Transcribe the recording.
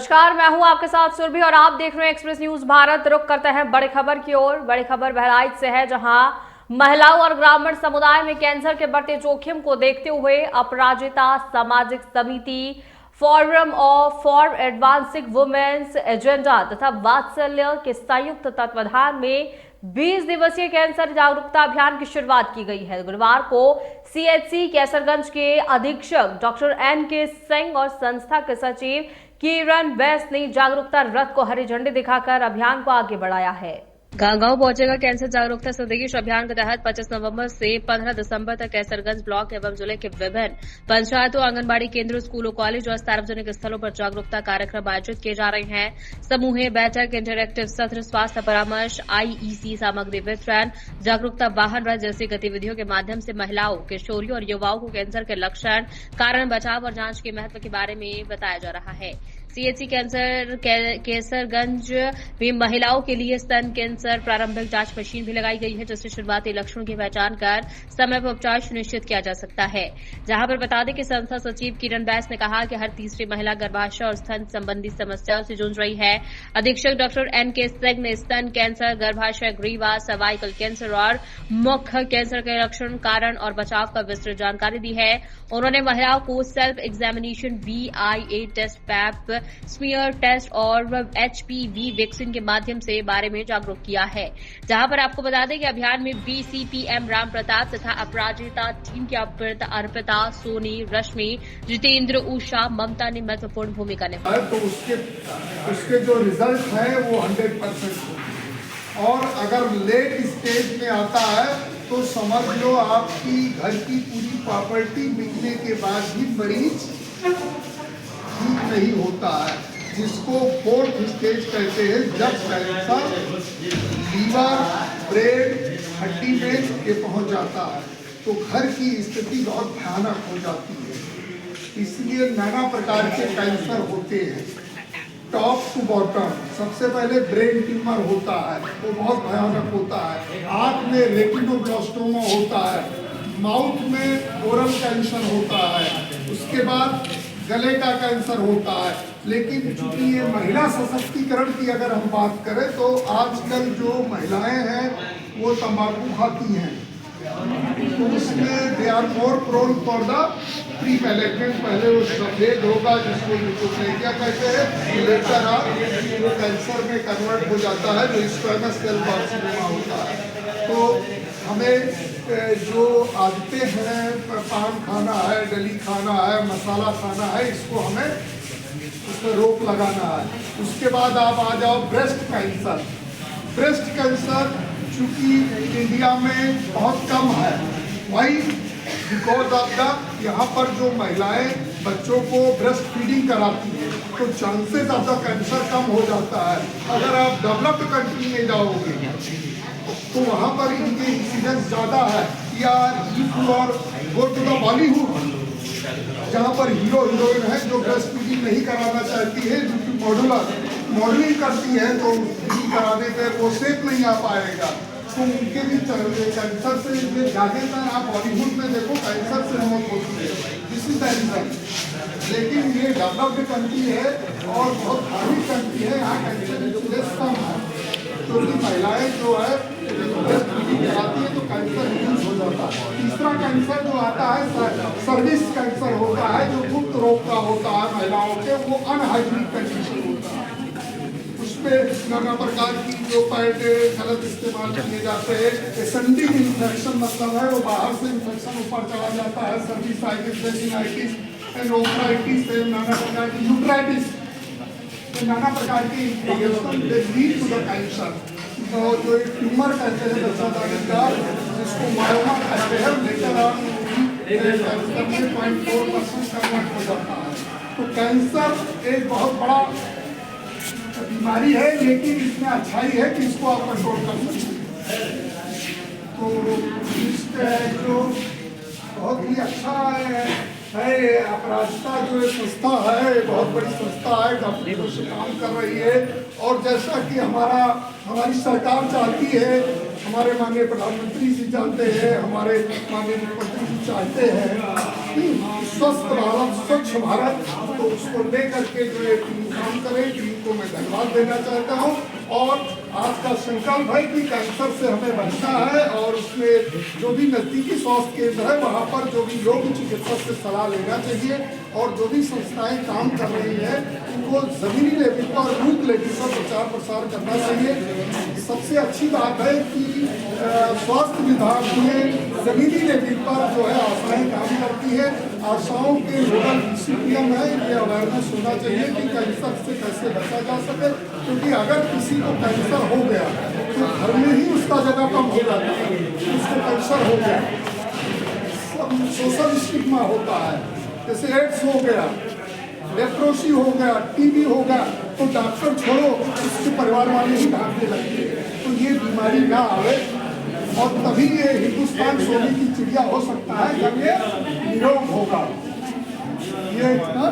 नमस्कार, मैं हूं आपके साथ सुरभि और आप देख रहे हैं एक्सप्रेस न्यूज भारत। रुक करते हैं बड़ी खबर की ओर। बड़ी खबर बहराइच से है, जहां महिलाओं और ग्रामीण समुदाय में कैंसर के बढ़ते जोखिम को देखते हुए Aparajita Samajik Samiti, forum for advancing women's agenda तथा वात्सल्य के संयुक्त तत्वाधान में 20 दिवसीय कैंसर जागरूकता अभियान की शुरुआत की गई है। गुरुवार को सीएचसी कैसरगंज के अधीक्षक डॉक्टर एन.के. सिंह और संस्था के सचिव किरण बैस ने जागरूकता रथ को हरी झंडी दिखाकर अभियान को आगे बढ़ाया है। गांव-गांव पहुंचेगा कैंसर जागरूकता संदेश अभियान के तहत 25 नवंबर से 15 दिसंबर तक कैसरगंज ब्लॉक एवं जिले के विभिन्न पंचायतों, आंगनबाड़ी केंद्रों, स्कूलों, कॉलेज और सार्वजनिक स्थलों पर जागरूकता कार्यक्रम आयोजित किए जा रहे हैं। समूह बैठक, इंटरैक्टिव सत्र, स्वास्थ्य परामर्श, आईईसी सामग्री वितरण, जागरूकता वाहन रथ जैसी गतिविधियों के माध्यम से महिलाओं, किशोरियों और युवाओं को कैंसर के लक्षण, कारण, बचाव और जांच के महत्व के बारे में बताया जा रहा है। सीएचसी कैसरगंज में महिलाओं के लिए स्तन कैंसर प्रारंभिक जांच मशीन भी लगाई गई है, जिससे शुरुआती लक्षणों की पहचान कर समय पर उपचार सुनिश्चित किया जा सकता है। जहां पर बता दें कि संस्था सचिव किरण बैस ने कहा कि हर तीसरी महिला गर्भाशय और स्तन संबंधी समस्याओं से जूझ रही है। अधीक्षक डॉक्टर एन.के. सिंह ने स्तन कैंसर, गर्भाशय, ग्रीवा, सर्वाइकल कैंसर और मुख कैंसर के लक्षण, कारण और बचाव का विस्तृत जानकारी दी है। उन्होंने महिलाओं को self examination, VIA test, pap smear test और HPV वैक्सीन के माध्यम से बारे में जागरूक किया है। जहां पर आपको बता दें कि अभियान में BCPM राम प्रताप तथा अपराजिता टीम की अर्पिता, सोनी, रश्मि, जितेंद्र, उषा, ममता ने महत्वपूर्ण भूमिका निभाई। तो उसके जो रिजल्ट है वो 100% और अगर लेट स्टेज में आता है तो समझ लो आपकी घर की पूरी प्रॉपर्टी बिकने के बाद भी मरीज ठीक नहीं होता है, जिसको 4th स्टेज कहते हैं, जब कैंसर लीवर, ब्रेन, हड्डी में ये पहुंच जाता है तो घर की स्थिति बहुत भयानक हो जाती है। इसलिए नाना प्रकार के कैंसर होते हैं, टॉप टू बॉटम। सबसे पहले ब्रेन ट्यूमर होता है, वो बहुत भयानक होता है। आँख में रेटिनोब्लास्टोमा होता है, माउथ में ओरल कैंसर होता है, उसके बाद गले का कैंसर होता है। लेकिन चूंकि ये महिला सशक्तिकरण की अगर हम बात करें तो आजकल जो महिलाएं हैं वो तंबाकू खाती हैं, तो उसमें they are more prone for the premalignant. पहले वो सफेद होगा जिसको ल्यूकोप्लेकिया कहते हैं, लेटर वो कैंसर में कन्वर्ट हो जाता है, जो स्क्वेमस सेल कार्सिनोमा होता है। तो हमें जो आदतें हैं, पान खाना है, डली खाना है, मसाला खाना है, इसको हमें उसमें रोक लगाना है। उसके बाद आप आ जाओ ब्रेस्ट कैंसर। ब्रेस्ट कैंसर चूँकि इंडिया में बहुत कम है, वही बिकॉज ऑफ द यहाँ पर जो महिलाएं बच्चों को ब्रेस्ट फीडिंग कराती हैं तो चांसेस ऑफ द कैंसर कम हो जाता है। अगर आप डेवलप्ड कंट्री में जाओगे तो वहाँ पर इनके इंसिडेंस ज़्यादा है। या गो टू द बॉलीवुड, जहाँ पर हीरो हीरोइन है जो ब्रेस्ट फीडिंग नहीं कराना चाहती है, जो कि मॉडलिंग करती है, तो फीडिंग कराने पर वो सेफ नहीं आ पाएगा, तो उनके भी कैंसर से ज़्यादातर आप बॉलीवुड में देखो कैंसर से मौत होती है। This is the reason. लेकिन ये डेवलप्ड कंट्री है और बहुत धार्मिक कंट्री है, यहाँ कैंसर इंसिडेंस कम है, क्योंकि महिलाएं जो है ब्रेस्ट फीडिंग कराती है तो कैंसर रिड्यूस हो जाता है। तीसरा कैंसर जो आता है सर्विक्स कैंसर होता है, जो गुप्त रोग का होता है महिलाओं के, वो अनहाइजीनिक कंडीशन होता है। उसमें नाना प्रकार की जो पैड गलत इस्तेमाल किए जाते हैं। एसेंडिंग इन्फेक्शन मतलब है वो बाहर से इन्फेक्शन ऊपर चला जाता है, सर्विसाइटिस, वेजिनाइटिस, एंडोफ्राइटिस, नाना प्रकार की यूट्राइटिस, नाना प्रकार की infection lead to the cancer. तो जो एक ट्यूमर कहते हैं दशादारी का, जिसको मायोमा कहते हैं, लेटर ऑन 0.4% कन्वर्ट हो जाता है। तो कैंसर एक बहुत बड़ा बीमारी है, लेकिन इसमें अच्छाई है कि इसको आप कंट्रोल कर सकते हैं। तो जो बहुत ही अच्छा है अपराजिता जो संस्था है, बहुत बड़ी संस्था है, डॉक्टरों से काम कर रही है। और जैसा कि हमारी सरकार चाहती है, हमारे माननीय प्रधानमंत्री जी चाहते हैं, हमारे माननीय मुख्यमंत्री जी चाहते हैं स्वस्थ भारत स्वच्छ भारत, तो उसको लेकर के जो ये टीम काम करे, टीम को मैं धन्यवाद देना चाहता हूँ। और आज का संकल्प है कि कैंसर से हमें बचना है और उसमें जो भी नजदीकी स्वास्थ्य केंद्र है वहाँ पर जो भी योग्य चिकित्सक से सलाह लेना चाहिए और जो भी संस्थाएं काम कर रही हैं उनको जमीनी लेवल पर और बूथ लेवल पर प्रचार प्रसार करना चाहिए। सबसे अच्छी बात है कि स्वास्थ्य विभाग में जमीनी लेवल पर जो है आशाएं काम करती है। आशाओं के नोडल DCPM है, ये अवेयरनेस होना चाहिए कि कैंसर से कैसे बचा जा सके, क्योंकि अगर किसी को कैंसर हो गया तो घर में ही उसका जगह कम हो जाता है, उसको कैंसर हो गया, सोशल स्टिग्मा होता है, जैसे एड्स हो गया, लेप्रोसी हो गया, TB हो गया, तो डॉक्टर छोड़ो उसके परिवार वाले ही भागने लगते हैं। तो ये बीमारी ना आवे और तभी ये हिंदुस्तान सोने की चिड़िया हो सकता है जब ये निरोग होगा। ये इतना